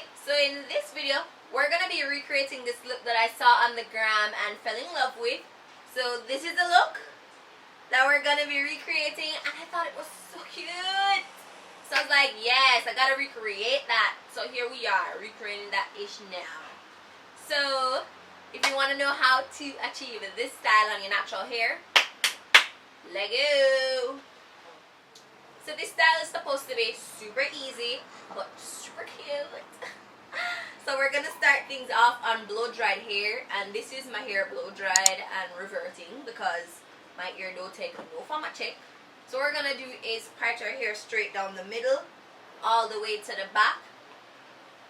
Okay, so in this video, we're gonna be recreating this look that I saw on the gram and fell in love with. So this is the look that we're gonna be recreating, and I thought it was so cute. So I was like, yes, I gotta recreate that. So here we are, recreating that ish now. So if you want to know how to achieve this style on your natural hair, let go. So this style is supposed to be super easy, but super cute. So we're gonna start things off on blow dried hair, and this is my hair blow dried and reverting because my ear don't take no for my check. So what we're gonna do is part our hair straight down the middle, all the way to the back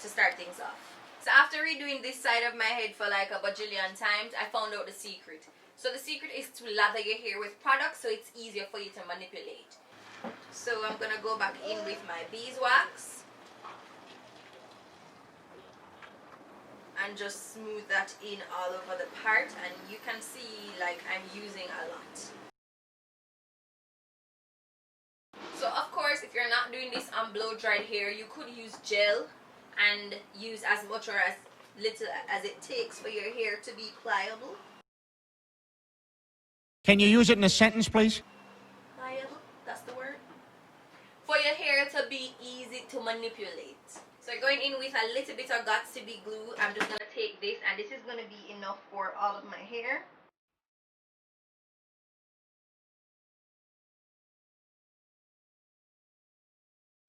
to start things off. So after redoing this side of my head for like a bajillion times, I found out the secret. So the secret is to lather your hair with products so it's easier for you to manipulate. So I'm gonna go back in with my Beex Wax and just smooth that in all over the part, and you can see like I'm using a lot. So of course, if you're not doing this on blow dried hair, you could use gel and use as much or as little as it takes for your hair to be pliable. Can you use it in a sentence, please? Pliable, that's the word. For your hair to be easy to manipulate. So going in with a little bit of Got2B Glue, I'm just gonna take this, and this is gonna be enough for all of my hair.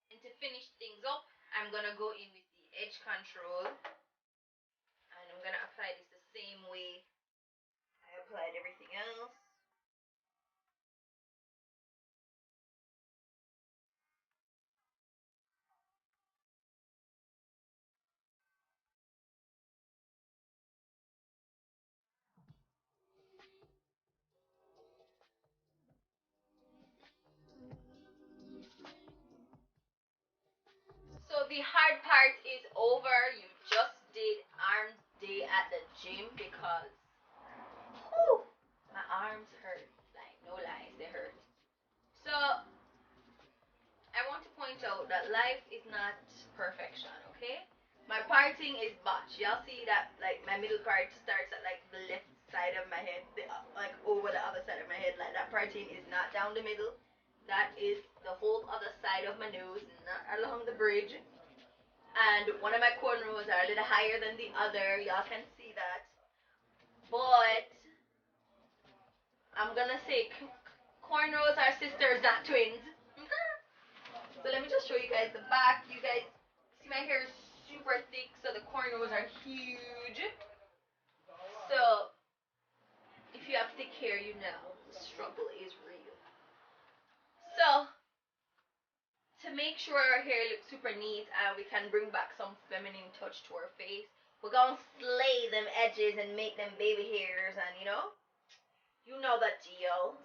And to finish things up, I'm gonna go in with the edge control, and I'm gonna apply this the same way I applied everything else. So the hard part is over. You just did arms day at the gym because whew, my arms hurt. Like, no lies, they hurt. So I want to point out that life is not perfection, okay? My parting is botched. Y'all see that like my middle part starts at like the left side of my head, like over the other side of my head. Like that parting is not down the middle. That is the whole other side of my nose, not along the bridge. And one of my cornrows are a little higher than the other. Y'all can see that. But I'm gonna say cornrows are sisters, not twins. So let me just show you guys the back. You guys see my hair is super thick, so the cornrows are huge. So if you have thick hair, you know the struggle is real. So to make sure our hair looks super neat and we can bring back some feminine touch to our face, we're gonna slay them edges and make them baby hairs, and you know the deal.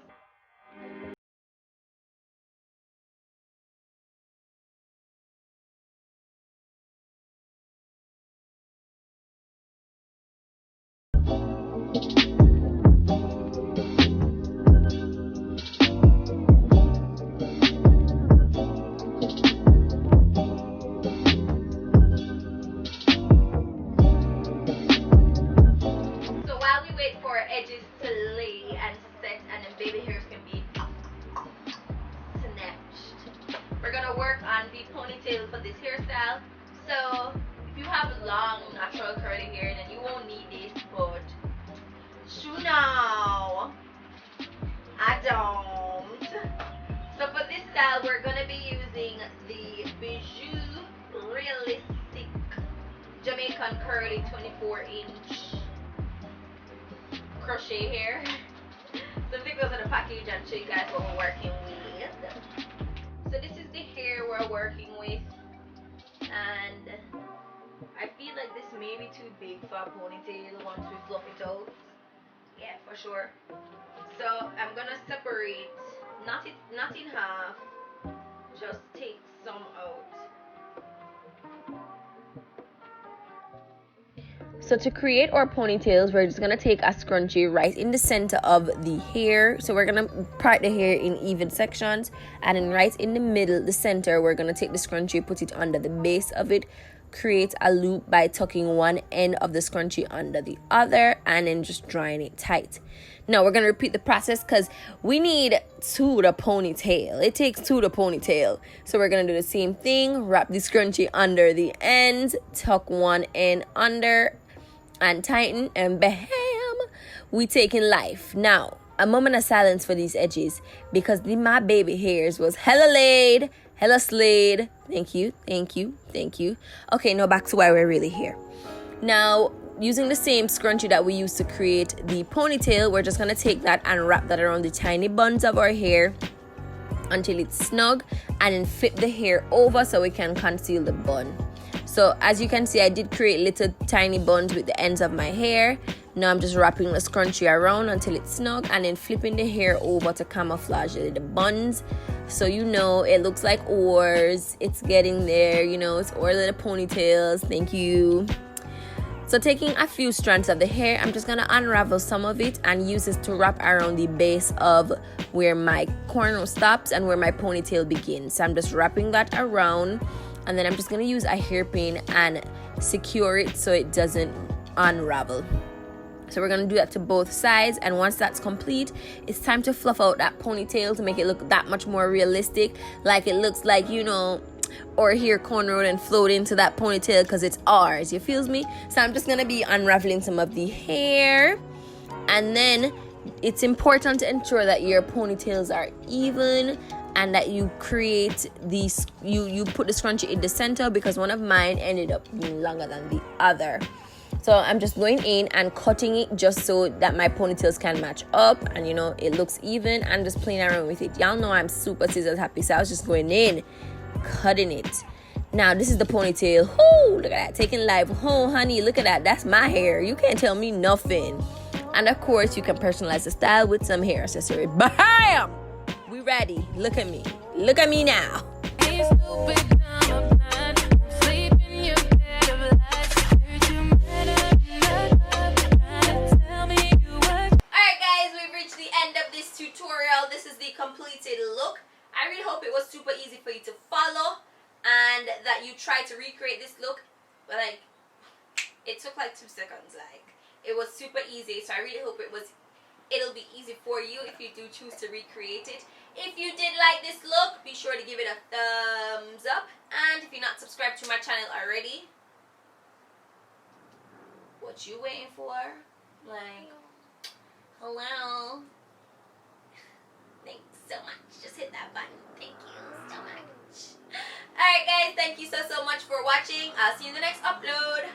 Edges to lay and set, and then baby hairs can be snatched. We're gonna work on the ponytail for this hairstyle. So if you have long natural curly hair, then you won't need this, but you know I don't. So for this style, we're gonna be using the BIJOUX Realistic Jamaican Curly 24-inch crochet hair. So take those in the package and show you guys what we're working with. So this is the hair we're working with, and I feel like this may be too big for a ponytail once we fluff it out. Yeah, for sure. So I'm gonna separate, not in half, just take some out. So to create our ponytails, we're just going to take a scrunchie right in the center of the hair. So we're going to part the hair in even sections. And then right in the middle, the center, we're going to take the scrunchie, put it under the base of it. create a loop by tucking one end of the scrunchie under the other and then just drawing it tight. Now we're going to repeat the process because we need 2 to ponytail. It takes 2 to ponytail. So we're going to do the same thing. Wrap the scrunchie under the ends, tuck one end under and tighten, and bam, we taking life. Now, a moment of silence for these edges because my baby hairs was hella laid, hella slayed. Thank you, thank you, thank you. Okay, now back to why we're really here. Now, using the same scrunchie that we used to create the ponytail, we're just going to take that and wrap that around the tiny buns of our hair until it's snug, and then flip the hair over so we can conceal the bun. So as you can see, I did create little tiny buns with the ends of my hair. Now I'm just wrapping the scrunchie around until it's snug and then flipping the hair over to camouflage the buns. So you know, it looks like oars. It's getting there, you know, it's our little ponytails. Thank you. So taking a few strands of the hair, I'm just going to unravel some of it and use this to wrap around the base of where my cornrow stops and where my ponytail begins. So I'm just wrapping that around, and then I'm just going to use a hairpin and secure it so it doesn't unravel. So we're going to do that to both sides, and once that's complete, it's time to fluff out that ponytail to make it look that much more realistic, like it looks like, you know, or hair cornrowed and float into that ponytail because it's ours, you feels me? So I'm just going to be unraveling some of the hair, and then it's important to ensure that your ponytails are even and that you create these, you put the scrunchie in the center because one of mine ended up being longer than the other. So I'm just going in and cutting it just so that my ponytails can match up and, you know, it looks even, and just playing around with it. Y'all know I'm super scissors happy, so I was just going in, cutting it. Now this is the ponytail. Oh, look at that, taking life. Oh honey, look at that, that's my hair. You can't tell me nothing. And of course you can personalize the style with some hair accessory. Bam, we ready. Look at me now. Tutorial. This is the completed look. I really hope it was super easy for you to follow and that you tried to recreate this look. But like, it took like 2 seconds. Like, it was super easy. So I really hope it'll be easy for you if you do choose to recreate it. If you did like this look, be sure to give it a thumbs up. And if you're not subscribed to my channel already, what you waiting for? Like, hello. Thanks so much. Just hit that button. Thank you so much. Alright guys, thank you so much for watching. I'll see you in the next upload.